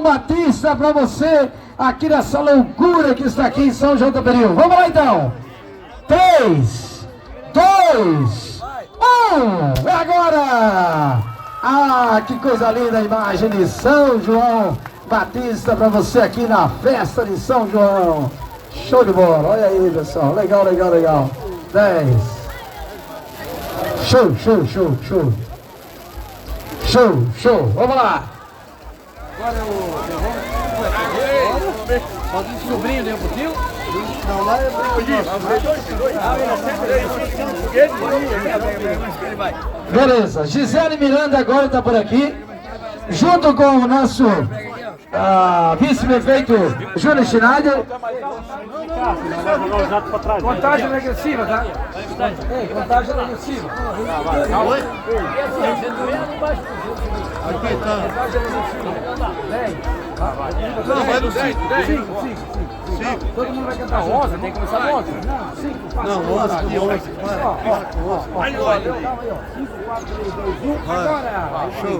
Batista para você aqui nessa loucura que está aqui em São João do Taperiú. Vamos lá então. 3, 2, 1. É agora! Ah, que coisa linda a imagem de São João Batista para você aqui na festa de São João. Show de bola, olha aí pessoal, legal, legal, legal. 10. Show, show, show, show. Show, show, vamos lá. Agora é o... Pode ir sobrinho dentro do tio? Não, lá é o... Beleza, Gisele Miranda agora está por aqui, junto com o nosso vice-prefeito Júlio Schneider. Contagem regressiva, tá? Ei, contagem regressiva. Aqui tá. Não, vai do 5. 5. Todo mundo vai cantar 11, tem que começar 11. Não, 11 aqui, 11. Aí, ó. 5, 4, 3, 2, 1. Agora. Show.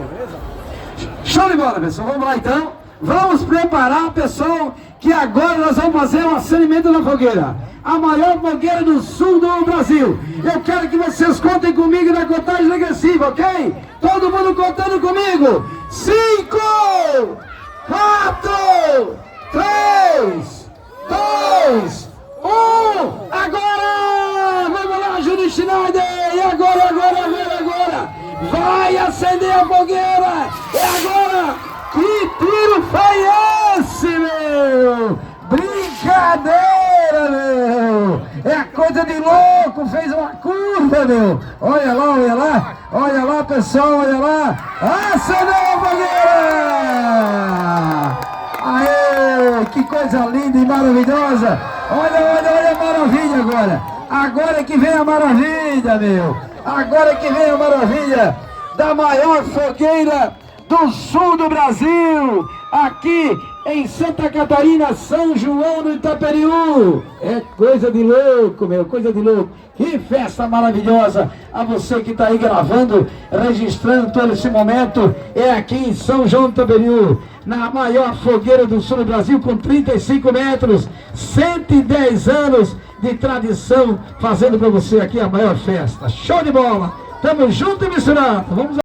Show de bola, pessoal. Vamos lá então. Vamos preparar, pessoal, que agora nós vamos fazer o acendimento da fogueira. A maior fogueira do sul do Brasil. Eu quero que vocês contem comigo na contagem regressiva, ok? Todo mundo contando comigo. 5, 4, 3, 2, 1. Agora! Vamos lá, Júlio Schneider! E agora, agora! Vai acender a fogueira! É agora! Que tiro foi esse, meu? Brincadeira, meu! É coisa de louco! Fez uma curva, meu! Olha lá, pessoal, olha lá! Acendeu a fogueira! Aê! Que coisa linda e maravilhosa! Olha a maravilha agora! Agora que vem a maravilha, meu! Agora que vem a maravilha da maior fogueira do sul do Brasil, aqui em Santa Catarina, São João do Taperiú. É coisa de louco, meu, coisa de louco. Que festa maravilhosa. A você que está aí gravando, registrando todo esse momento, é aqui em São João do Taperiú, na maior fogueira do sul do Brasil, com 35 metros, 110 anos de tradição, fazendo para você aqui a maior festa. Show de bola. Tamo junto e misturado. Vamos